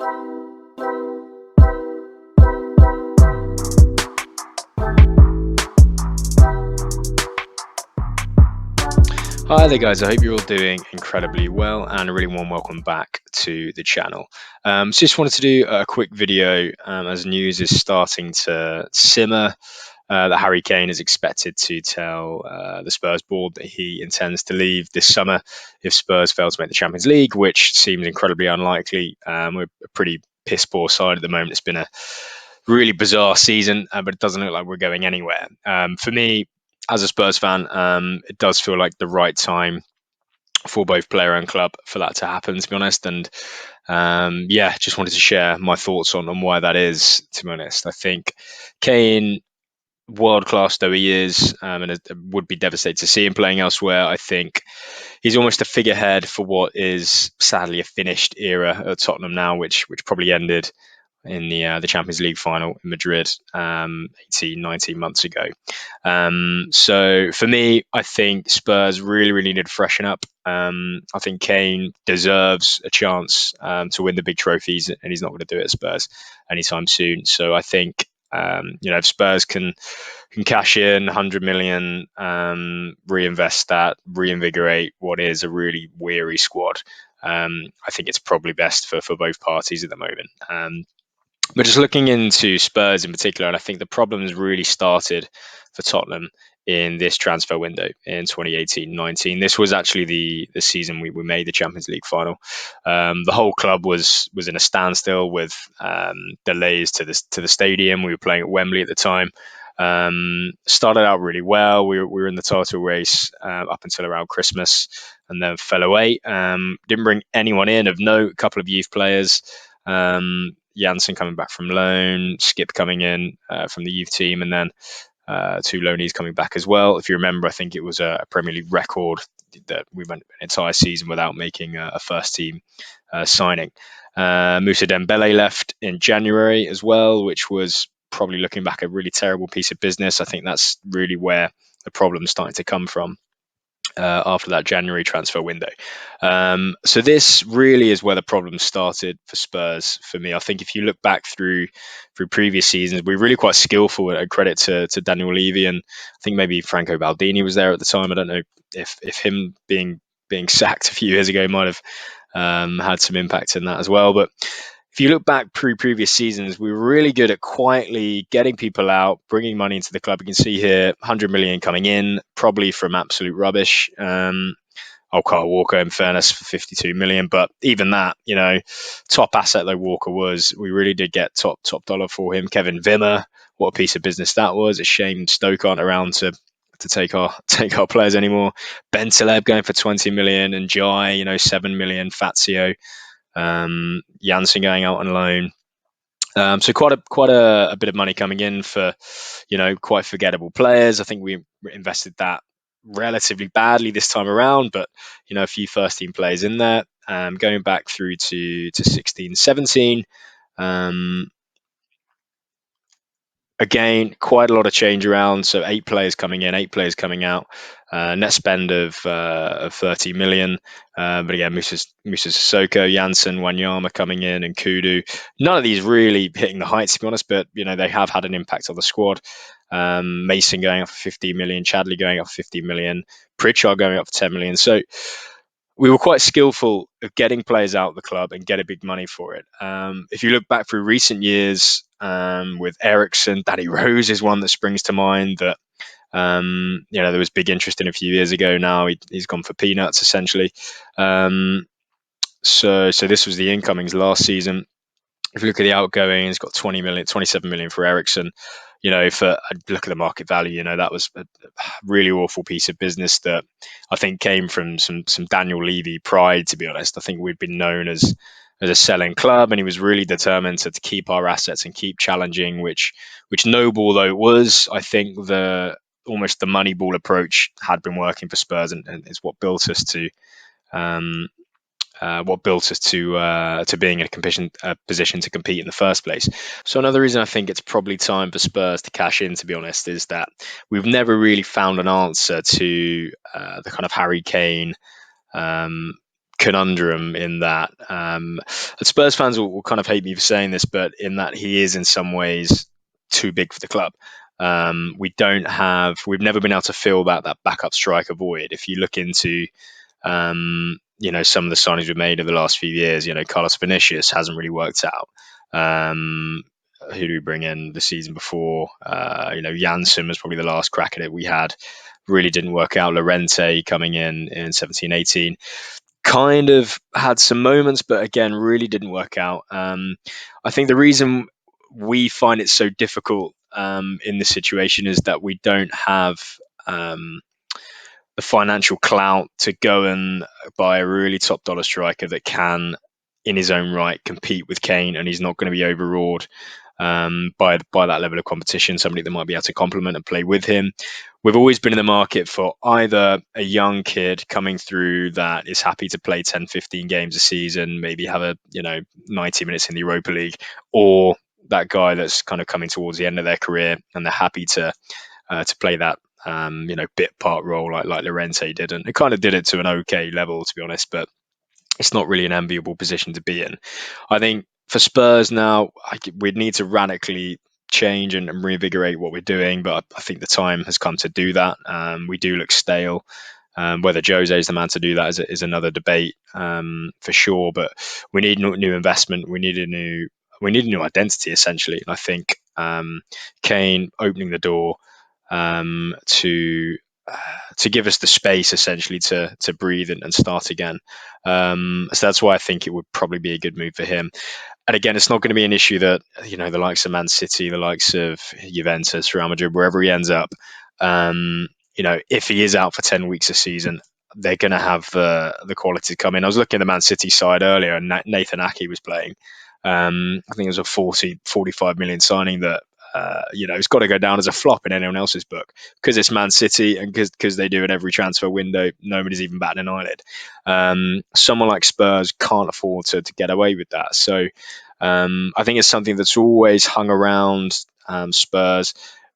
Hi there, guys. I hope you're all doing incredibly well, and a really warm welcome back to the channel. Just wanted to do a quick video as news is starting to simmer that Harry Kane is expected to tell the Spurs board that he intends to leave this summer if Spurs fail to make the Champions League, which seems incredibly unlikely. We're a pretty piss poor side at the moment. It's been a really bizarre season, but it doesn't look like we're going anywhere. For me, as a Spurs fan, it does feel like the right time for both player and club for that to happen, to be honest. And yeah, just wanted to share my thoughts on why that is, to be honest. I think Kane, world class though he is, and it would be devastated to see him playing elsewhere. I think he's almost a figurehead for what is sadly a finished era at Tottenham now, which probably ended in the Champions League final in Madrid 18, 19 months ago. So for me, I think Spurs really need to freshen up. I think Kane deserves a chance to win the big trophies, and he's not going to do it at Spurs anytime soon. So I think if Spurs can cash in 100 million, reinvest that, reinvigorate what is a really weary squad. I think it's probably best for both parties at the moment. But just looking into Spurs in particular, and I think the problems really started for Tottenham in this transfer window in 2018-19. This was actually the season we made the Champions League final. The whole club was in a standstill with delays to the stadium. We were playing at Wembley at the time. Started out really well. We were in the title race up until around Christmas, and then fell away. Didn't bring anyone in of note. A couple of youth players. Janssen coming back from loan, Skip coming in from the youth team, and then two loanees coming back as well. If you remember, I think it was a Premier League record that we went an entire season without making a first team signing. Moussa Dembele left in January as well, which was probably looking back a really terrible piece of business. I think that's really where the problem's starting to come from. After that January transfer window. So this really is where the problem started for Spurs for me. I think if you look back through previous seasons, we're really quite skillful, and credit to Daniel Levy, and I think maybe Franco Baldini was there at the time. I don't know if him being sacked a few years ago might have had some impact in that as well. But if you look back previous seasons, we were really good at quietly getting people out, bringing money into the club. You can see here 100 million coming in, probably from absolute rubbish. Kyle Walker, in fairness, for 52 million. But even that, top asset though Walker was, we really did get top dollar for him. Kevin Wimmer, what a piece of business that was. A shame Stoke aren't around to take our players anymore. Ben Taleb going for 20 million, and Jai, 7 million. Fazio. Janssen going out on loan. So quite a bit of money coming in for, quite forgettable players. I think we invested that relatively badly this time around, but a few first team players in there. Going back through to 16-17. Again, quite a lot of change around. So 8 players coming in, 8 players coming out. Net spend of 30 million. But again, Musa Sissoko, Janssen, Wanyama coming in, and Kudu. None of these really hitting the heights, to be honest, but they have had an impact on the squad. Mason going up for 15 million, Chadley going up for 15 million, Pritchard going up for 10 million. So we were quite skillful at getting players out of the club and getting big money for it. If you look back through recent years, with Ericsson, Danny Rose is one that springs to mind that there was big interest in a few years ago. Now he's gone for peanuts essentially. So this was the incomings last season. If you look at the outgoing, he's got 20 million, 27 million for Ericsson. If I look at the market value, that was a really awful piece of business that I think came from some Daniel Levy pride, to be honest. I think we'd been known as a selling club, and he was really determined to keep our assets and keep challenging, which noble though it was, I think almost the money ball approach had been working for Spurs, and is what built us to being in a position to compete in the first place. So another reason I think it's probably time for Spurs to cash in, to be honest, is that we've never really found an answer to the kind of Harry Kane conundrum in that Spurs fans will kind of hate me for saying this, but in that he is in some ways too big for the club. We've never been able to fill that backup striker void. If you look into some of the signings we've made over the last few years, Carlos Vinicius hasn't really worked out. Who do we bring in the season before? Janssen was probably the last crack at it we had. Really didn't work out. Lorente coming in 17-18 kind of had some moments, but again, really didn't work out. I think the reason we find it so difficult in this situation is that we don't have um, the financial clout to go and buy a really top dollar striker that can, in his own right, compete with Kane, and he's not going to be overawed by that level of competition. Somebody that might be able to complement and play with him. We've always been in the market for either a young kid coming through that is happy to play 10, 15 games a season, maybe have 90 minutes in the Europa League, or that guy that's kind of coming towards the end of their career and they're happy to play that bit part role like Lorente did, and it kind of did it to an okay level, to be honest. But it's not really an enviable position to be in. I think for Spurs now, we'd need to radically change and reinvigorate what we're doing, but I think the time has come to do that. We do look stale. Whether Jose is the man to do that is another debate for sure. But we need new investment. We need a new identity essentially. And I think Kane opening the door to give us the space essentially to breathe and start again. So that's why I think it would probably be a good move for him. And again, it's not going to be an issue that the likes of Man City, the likes of Juventus, Real Madrid, wherever he ends up, if he is out for 10 weeks a season, they're going to have the quality to come in. I was looking at the Man City side earlier, and Nathan Ake was playing. I think it was a 45 million signing that it's got to go down as a flop in anyone else's book because it's Man City and because they do it every transfer window. Nobody's even batting an eyelid. Someone like Spurs can't afford to get away with that. So I think it's something that's always hung around Spurs.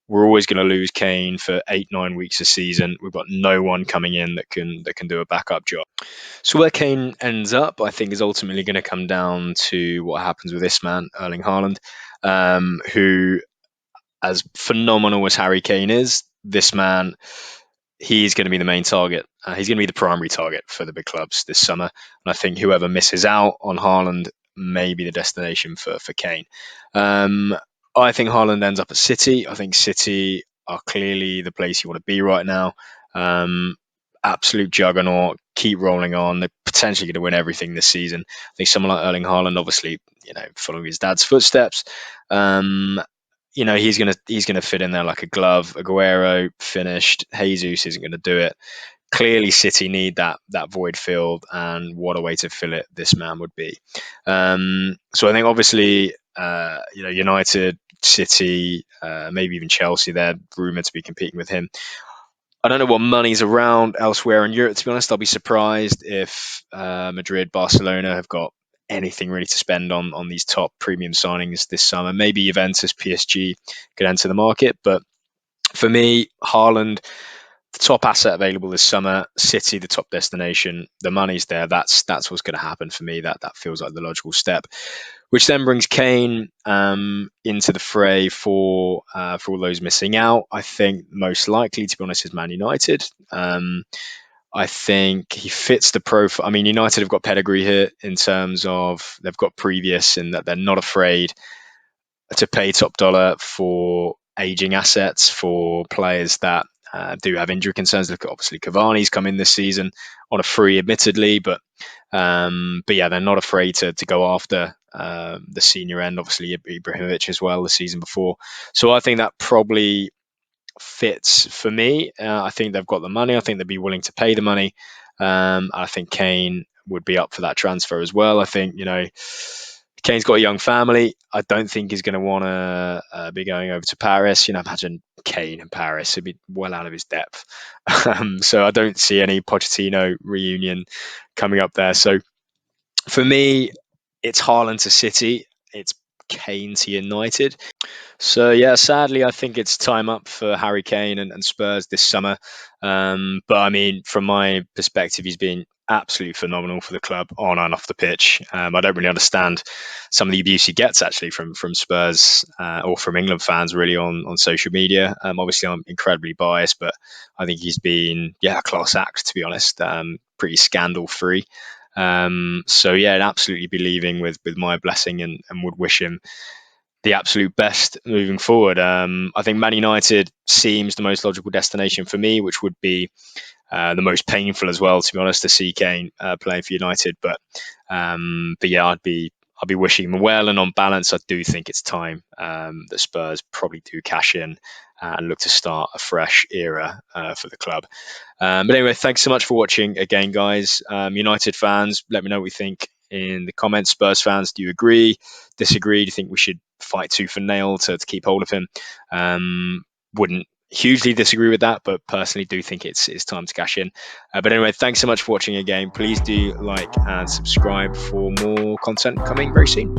We're always going to lose Kane for 8-9 weeks a season. We've got no one coming in that can do a backup job. So where Kane ends up, I think, is ultimately going to come down to what happens with this man, Erling Haaland, who, as phenomenal as Harry Kane is, this man, he's going to be the main target. He's going to be the primary target for the big clubs this summer. And I think whoever misses out on Haaland may be the destination for Kane. I think Haaland ends up at City. I think City are clearly the place you want to be right now. Absolute juggernaut, keep rolling on. They're potentially going to win everything this season. I think someone like Erling Haaland, obviously, following his dad's footsteps. He's gonna fit in there like a glove. Aguero finished. Jesus isn't going to do it. Clearly, City need that void filled, and what a way to fill it this man would be. So I think obviously, United, City, maybe even Chelsea, they're rumored to be competing with him. I don't know what money's around elsewhere in Europe. To be honest, I'll be surprised if Madrid, Barcelona have got anything really to spend on these top premium signings this summer. Maybe Juventus, PSG could enter the market, but for me, Haaland, the top asset available this summer. City, the top destination. The money's there. That's what's going to happen for me. That feels like the logical step, which then brings Kane into the fray for all those missing out. I think most likely, to be honest, is Man United. I think he fits the profile. I mean, United have got pedigree here in terms of they've got previous in that they're not afraid to pay top dollar for aging assets, for players that do have injury concerns. Look, obviously Cavani's come in this season on a free, admittedly, but yeah, they're not afraid to go after the senior end. Obviously Ibrahimovic as well the season before. So I think that probably fits for me. I think they've got the money. I think they'd be willing to pay the money. I think Kane would be up for that transfer as well. I think, Kane's got a young family. I don't think he's going to want to be going over to Paris. Imagine Kane in Paris. He'd be well out of his depth. So I don't see any Pochettino reunion coming up there. So for me, it's Haaland to City. It's Kane to United. So yeah, sadly, I think it's time up for Harry Kane and Spurs this summer. But I mean, from my perspective, he's been absolutely phenomenal for the club on and off the pitch. I don't really understand some of the abuse he gets actually from Spurs or from England fans really on social media. Obviously, I'm incredibly biased, but I think he's been a class act, to be honest. Pretty scandal free. So yeah, I'd absolutely be leaving with my blessing, and would wish him the absolute best moving forward. I think Man United seems the most logical destination for me, which would be the most painful as well, to be honest, to see Kane playing for United. But yeah, I'd be wishing him well. And on balance, I do think it's time that Spurs probably do cash in and look to start a fresh era for the club. But anyway, thanks so much for watching again, guys. United fans, let me know what you think in the comments. Spurs fans, do you agree, disagree? Do you think we should fight tooth and nail to keep hold of him? Wouldn't hugely disagree with that, but personally do think it's time to cash in. But anyway, thanks so much for watching again. Please do like and subscribe for more content coming very soon.